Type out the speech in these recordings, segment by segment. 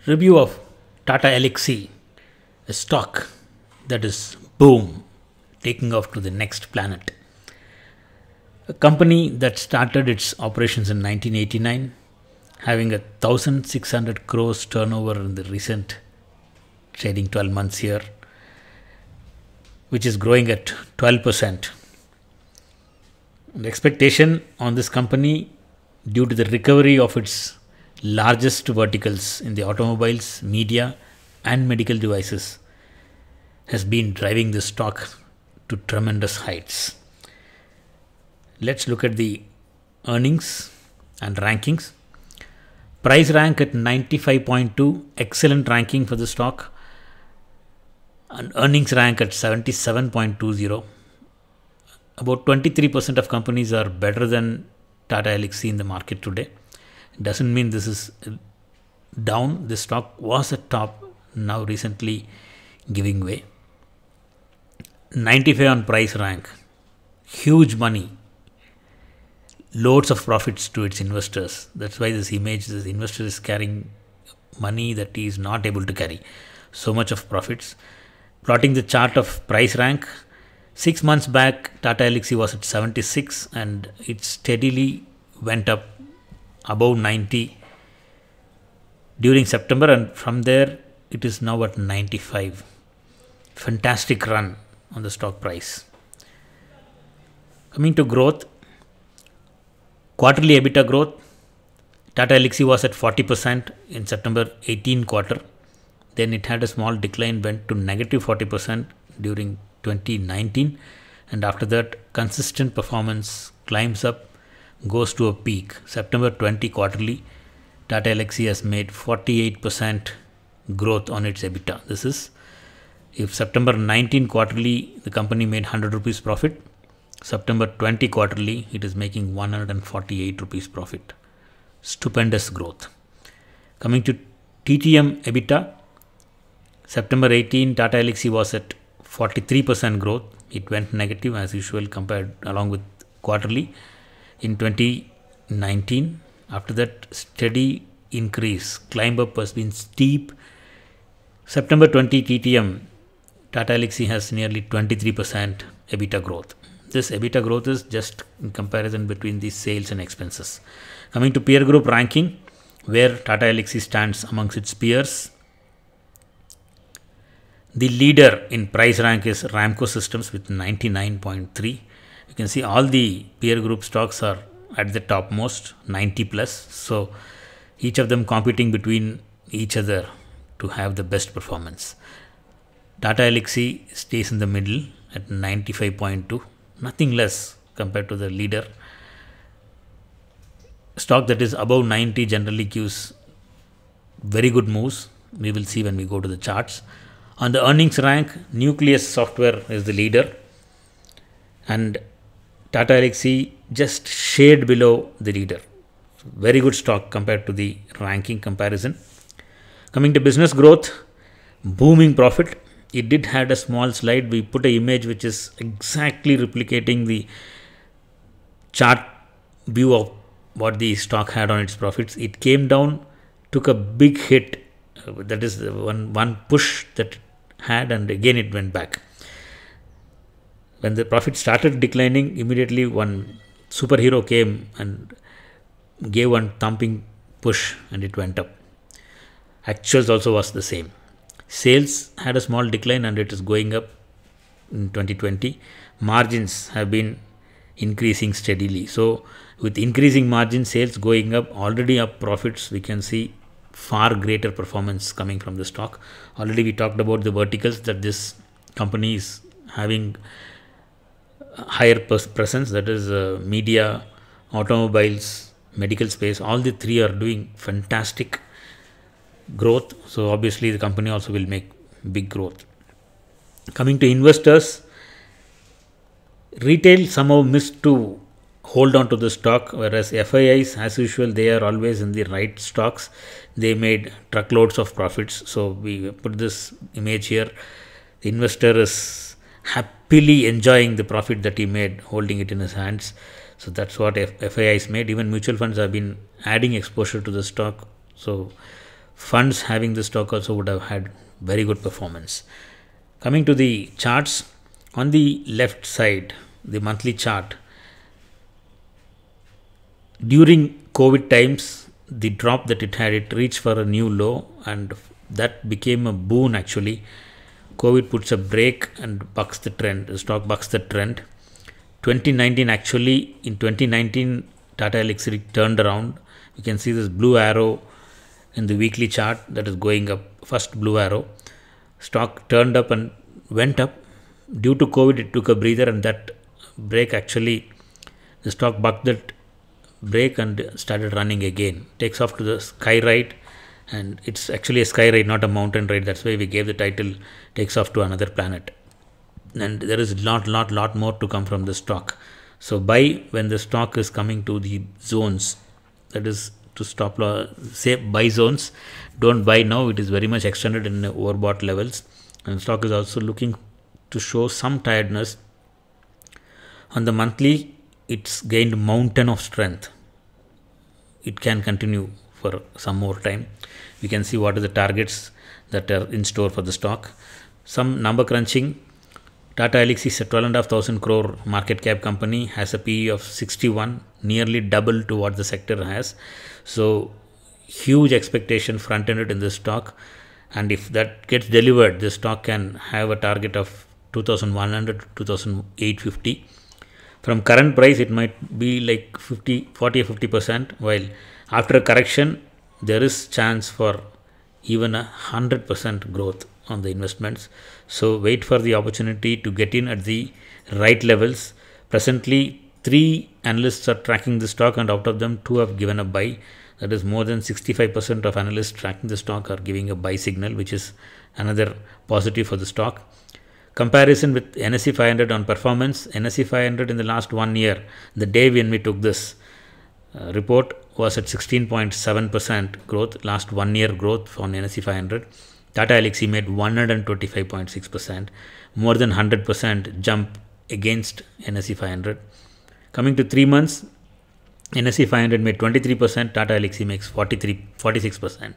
Review of Tata Elxsi, a stock that is boom, taking off to the next planet. A company that started its operations in 1989, having 1,600 crores turnover in the recent trading 12 months here, which is growing at 12%. The expectation on this company, due to the recovery of its largest verticals in the automobiles, media and medical devices, has been driving the stock to tremendous heights. Let's look at the earnings and rankings. Price rank at 95.2, excellent ranking for the stock, and earnings rank at 77.20. About 23% of companies are better than Tata Elxsi in the market today. It doesn't mean this is down. This stock was at top, now recently giving way. 95 on price rank. Huge money. Loads of profits to its investors. That's why this investor is carrying money that he is not able to carry. So much of profits. Plotting the chart of price rank. 6 months back, Tata Elxsi was at 76 and it steadily went up above 90 during September, and from there it is now at 95. Fantastic run on the stock price. Coming to growth, quarterly EBITDA growth, Tata Elxsi was at 40% in September 18 quarter. Then it had a small decline, went to negative 40% during 2019, and after that consistent performance, climbs up, goes to a peak. September 20 quarterly, Tata Elxsi has made 48% growth on its EBITDA. This is, if September 19 quarterly the company made 100 rupees profit, September 20 quarterly it is making 148 rupees profit. Stupendous growth. Coming to TTM EBITDA, September 18 Tata Elxsi was at 43% growth. It went negative as usual compared along with quarterly in 2019. After that, steady increase, climb up has been steep. September 20 TTM, Tata Elxsi has nearly 23% EBITDA growth. This EBITDA growth is just in comparison between the sales and expenses. Coming to peer group ranking, where Tata Elxsi stands amongst its peers. The leader in price rank is Ramco Systems with 99.3. You can see all the peer group stocks are at the topmost, 90 plus. So each of them competing between each other to have the best performance. Tata Elxsi stays in the middle at 95.2, nothing less compared to the leader. Stock that is above 90 generally gives very good moves. We will see when we go to the charts. On the earnings rank, Nucleus Software is the leader, and Tata Elxsi just shade below the leader. Very good stock compared to the ranking comparison. Coming to business growth, booming profit. It did had a small slide. We put an image which is exactly replicating the chart view of what the stock had on its profits. It came down, took a big hit. That is one push that it had, and again it went back. When the profit started declining, immediately one superhero came and gave one thumping push and it went up. Actuals also was the same. Sales had a small decline and it is going up in 2020. Margins have been increasing steadily. So with increasing margin, sales going up, already up profits, we can see far greater performance coming from the stock. Already we talked about the verticals that this company is having higher presence, that is media, automobiles, medical space. All the three are doing fantastic growth. So obviously the company also will make big growth. Coming to investors, retail somehow missed to hold on to the stock, whereas FIIs, as usual, they are always in the right stocks. They made truckloads of profits. So we put this image here. The investor is happily enjoying the profit that he made, holding it in his hands. So that's what FIIs made. Even mutual funds have been adding exposure to the stock. So funds having the stock also would have had very good performance. Coming to the charts, on the left side, the monthly chart, during COVID times, the drop that it had, it reached for a new low, and that became a boon actually. COVID puts a break and bucks the trend. The stock bucks the trend. 2019 actually, in 2019, Tata Elxsi turned around. You can see this blue arrow in the weekly chart that is going up. First blue arrow. Stock turned up and went up. Due to COVID, it took a breather, and that break actually, the stock bucked that break and started running again. Takes off to the sky ride, and it's actually a sky ride, not a mountain ride. That's why we gave the title Takes Off to Another Planet. And there is lot more to come from the stock. So buy when the stock is coming to the zones. That is to stop loss, say buy zones. Don't buy now. It is very much extended in overbought levels, and stock is also looking to show some tiredness. On the monthly, it's gained mountain of strength. It can continue for some more time. We can see what are the targets that are in store for the stock. Some number crunching. Tata Elxsi is a 12,500 crore market cap company, has a PE of 61, nearly double to what the sector has. So huge expectation front-ended in this stock, and if that gets delivered, the stock can have a target of 2,100 to 2,850. From current price, it might be like 40 or 50%, while after a correction, there is chance for even 100% growth on the investments. So wait for the opportunity to get in at the right levels. Presently, 3 analysts are tracking the stock, and out of them 2 have given a buy. That is, more than 65% of analysts tracking the stock are giving a buy signal, which is another positive for the stock. Comparison with NSE 500 on performance. NSE 500 in the last 1 year, the day when we took this report, was at 16.7% growth. Last 1 year growth on NSE 500. Tata Elxsi made 125.6%, more than 100% jump against NSE 500. Coming to 3 months, NSE 500 made 23%, Tata Elxsi makes 46%,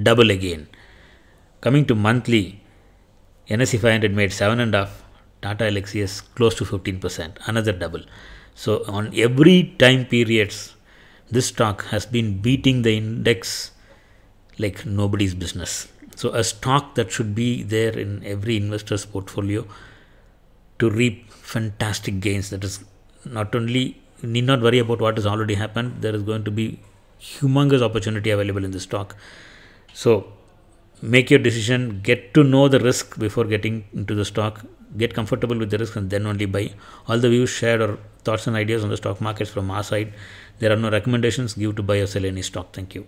double again. Coming to monthly, NSE 500 made 7.5%, Tata Elxsi is close to 15%, another double. So on every time periods, this stock has been beating the index like nobody's business. So a stock that should be there in every investor's portfolio to reap fantastic gains. That is, not only, you need not worry about what has already happened. There is going to be humongous opportunity available in the stock. So make your decision, get to know the risk before getting into the stock, get comfortable with the risk, and then only buy. All the views shared or thoughts and ideas on the stock markets from our side. There are no recommendations given to buy or sell any stock. Thank you.